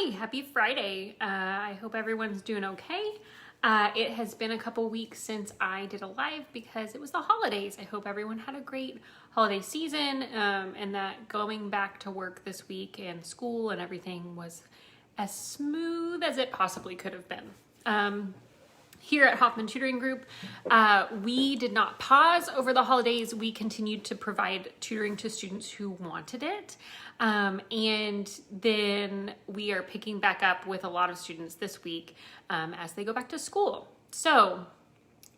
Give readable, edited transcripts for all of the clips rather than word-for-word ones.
Hi, happy Friday. I hope everyone's doing okay. It has been a couple weeks since I did a live because it was the holidays. I hope everyone had a great holiday season and that going back to work this week and school and everything was as smooth as it possibly could have been. Here at Hoffman Tutoring Group, we did not pause over the holidays. We continued to provide tutoring to students who wanted it. And then we are picking back up with a lot of students this week as they go back to school. So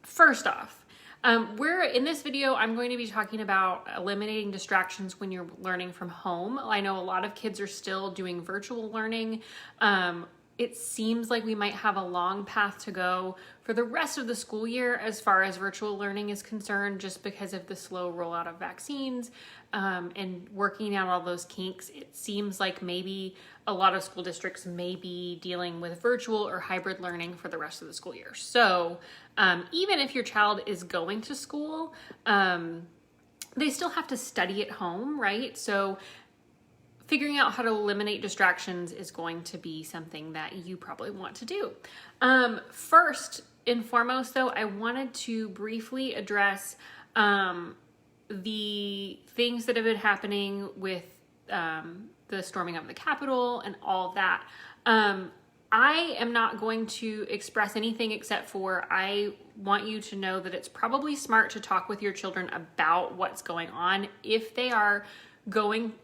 first off, in this video, I'm going to be talking about eliminating distractions when you're learning from home. I know a lot of kids are still doing virtual learning. It seems like we might have a long path to go for the rest of the school year as far as virtual learning is concerned, just because of the slow rollout of vaccines and working out all those kinks. It seems like maybe a lot of school districts may be dealing with virtual or hybrid learning for the rest of the school year. So even if your child is going to school, they still have to study at home, right? So figuring out how to eliminate distractions is going to be something that you probably want to do. First and foremost, though, I wanted to briefly address the things that have been happening with the storming of the Capitol and all of that. I am not going to express anything except for I want you to know that it's probably smart to talk with your children about what's going on if they are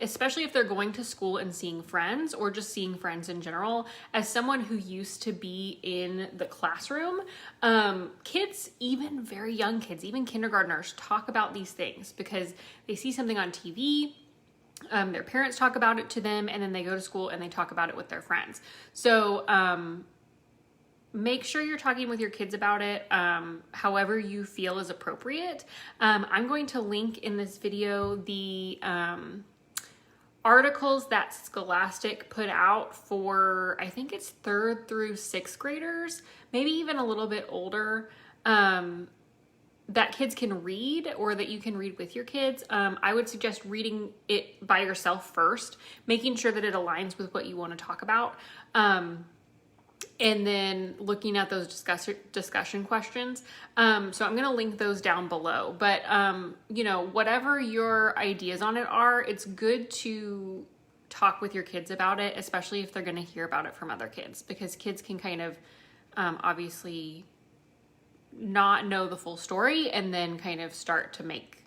especially if they're going to school and seeing friends or just seeing friends in general. As someone who used to be in the classroom, kids, even very young kids, even kindergartners, talk about these things because they see something on TV, their parents talk about it to them, and then they go to school and they talk about it with their friends. So make sure you're talking with your kids about it however you feel is appropriate. I'm going to link in this video the articles that Scholastic put out for, I think it's 3rd through 6th graders, maybe even a little bit older, that kids can read or that you can read with your kids. I would suggest reading it by yourself first, making sure that it aligns with what you want to talk about. And then looking at those discussion questions. So I'm going to link those down below. But, whatever your ideas on it are, it's good to talk with your kids about it, especially if they're going to hear about it from other kids, because kids can kind of obviously not know the full story and then kind of start to make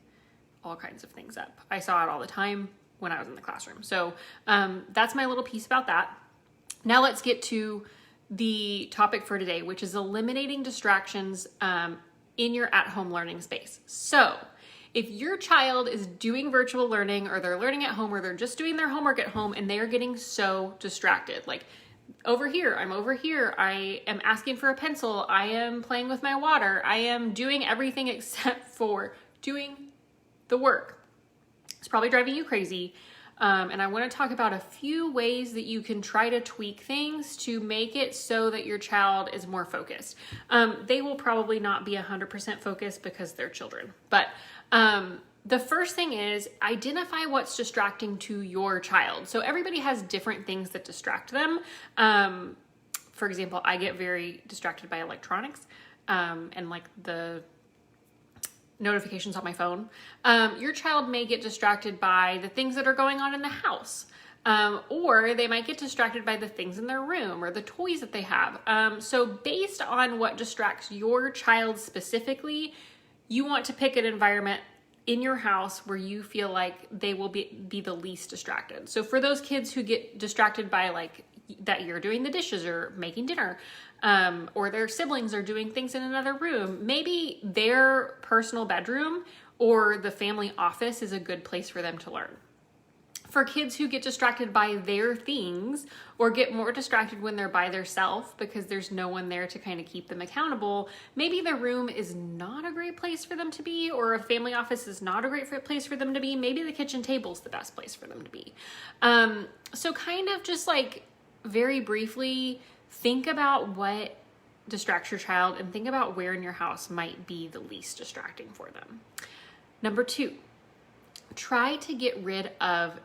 all kinds of things up. I saw it all the time when I was in the classroom. So that's my little piece about that. Now let's get to the topic for today, which is eliminating distractions in your at-home learning space. So if your child is doing virtual learning or they're learning at home or they're just doing their homework at home and they are getting so distracted, like over here, I'm over here, I am asking for a pencil, I am playing with my water, I am doing everything except for doing the work. It's probably driving you crazy. And I want to talk about a few ways that you can try to tweak things to make it so that your child is more focused. They will probably not be 100% focused because they're children. But the first thing is identify what's distracting to your child. So everybody has different things that distract them. For example, I get very distracted by electronics and like the notifications on my phone. Your child may get distracted by the things that are going on in the house, or they might get distracted by the things in their room or the toys that they have. So based on what distracts your child specifically, you want to pick an environment in your house where you feel like they will be the least distracted. So for those kids who get distracted by like that you're doing the dishes or making dinner, or their siblings are doing things in another room, maybe their personal bedroom or the family office is a good place for them to learn. For kids who get distracted by their things or get more distracted when they're by themselves because there's no one there to kind of keep them accountable, maybe the room is not a great place for them to be, or a family office is not a great place for them to be. Maybe the kitchen table is the best place for them to be. So kind of just like very briefly, think about what distracts your child and think about where in your house might be the least distracting for them. Number 2, try to get rid of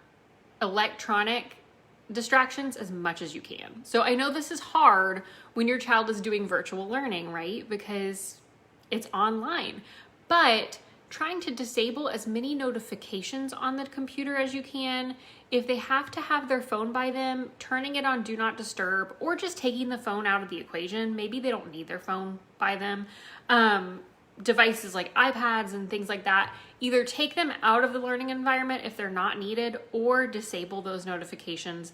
electronic distractions as much as you can. So I know this is hard when your child is doing virtual learning, right? Because it's online, but trying to disable as many notifications on the computer as you can. If they have to have their phone by them, turning it on do not disturb, or just taking the phone out of the equation. Maybe they don't need their phone by them. Devices like iPads and things like that, either take them out of the learning environment if they're not needed, or disable those notifications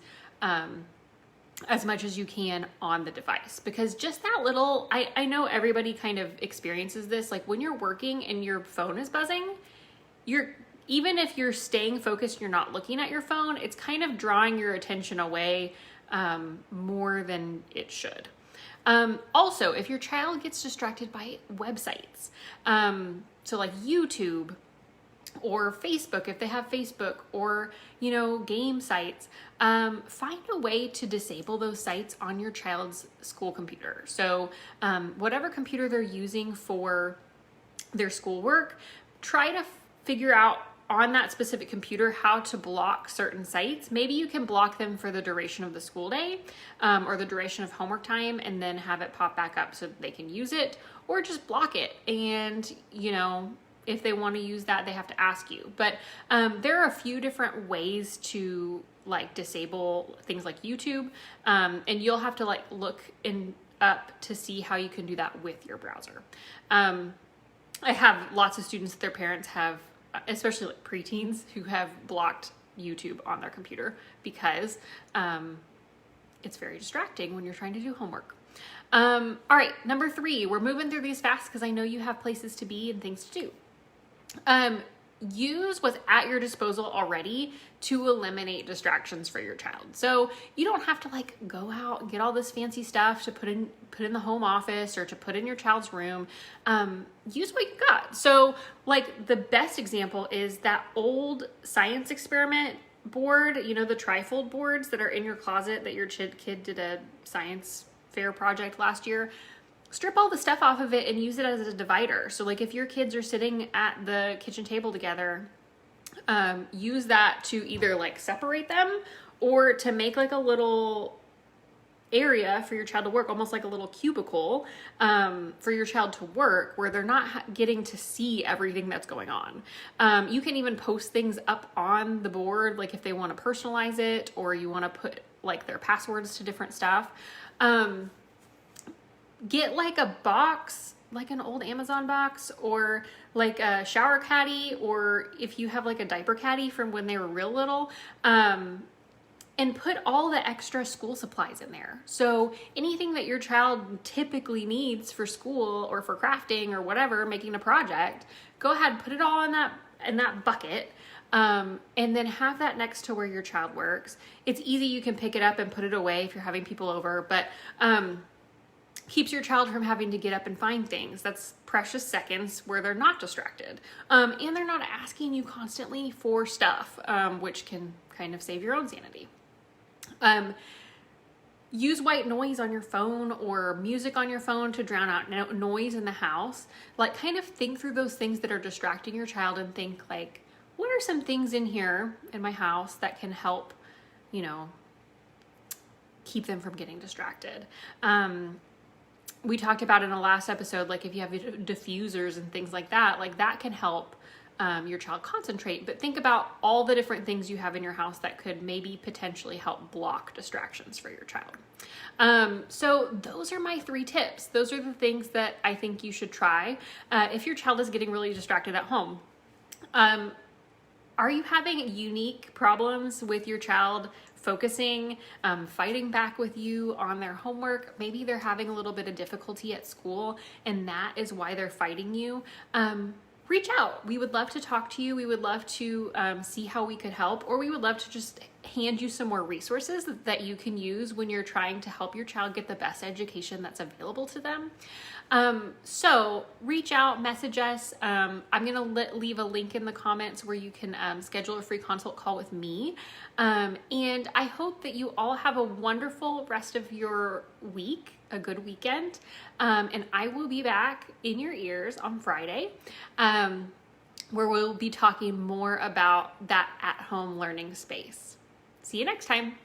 as much as you can on the device. Because just that little, I know everybody kind of experiences this, like when you're working and your phone is buzzing, even if you're staying focused, you're not looking at your phone, it's kind of drawing your attention away more than it should. Also, if your child gets distracted by websites, so like YouTube or Facebook, if they have Facebook, or, game sites, find a way to disable those sites on your child's school computer. So, whatever computer they're using for their schoolwork, try to figure out on that specific computer how to block certain sites. Maybe you can block them for the duration of the school day, or the duration of homework time, and then have it pop back up so that they can use it, or just block it. And, if they want to use that, they have to ask you. But there are a few different ways to disable things like YouTube, and you'll have to look up to see how you can do that with your browser. I have lots of students that their parents have, especially like preteens, who have blocked YouTube on their computer because it's very distracting when you're trying to do homework. All right, number 3, we're moving through these fast because I know you have places to be and things to do. Use what's at your disposal already to eliminate distractions for your child. So you don't have to go out and get all this fancy stuff to put in the home office or to put in your child's room. Use what you got. So the best example is that old science experiment board, the trifold boards that are in your closet that your kid did a science fair project last year. Strip all the stuff off of it and use it as a divider. So if your kids are sitting at the kitchen table together, use that to either separate them or to make a little area for your child to work, almost like a little cubicle for your child to work, where they're not getting to see everything that's going on. You can even post things up on the board, if they want to personalize it, or you want to put their passwords to different stuff. Get a box, an old Amazon box, or a shower caddy, or if you have a diaper caddy from when they were real little, and put all the extra school supplies in there. So anything that your child typically needs for school or for crafting or whatever, making a project, go ahead, put it all in that bucket. And then have that next to where your child works. It's easy. You can pick it up and put it away if you're having people over, but, keeps your child from having to get up and find things. That's precious seconds where they're not distracted. And they're not asking you constantly for stuff, which can kind of save your own sanity. Use white noise on your phone or music on your phone to drown out noise in the house. Kind of think through those things that are distracting your child and think what are some things in here in my house that can help, keep them from getting distracted. We talked about in the last episode, if you have diffusers and things like that can help your child concentrate. But think about all the different things you have in your house that could maybe potentially help block distractions for your child. So those are my 3 tips. Those are the things that I think you should try if your child is getting really distracted at home. Are you having unique problems with your child focusing, fighting back with you on their homework? Maybe they're having a little bit of difficulty at school and that is why they're fighting you. Reach out. We would love to talk to you. We would love to see how we could help, or we would love to just hand you some more resources that you can use when you're trying to help your child get the best education that's available to them. So reach out, message us. I'm going to leave a link in the comments where you can schedule a free consult call with me. And I hope that you all have a wonderful rest of your week, a good weekend. And I will be back in your ears on Friday, where we'll be talking more about that at-home learning space. See you next time.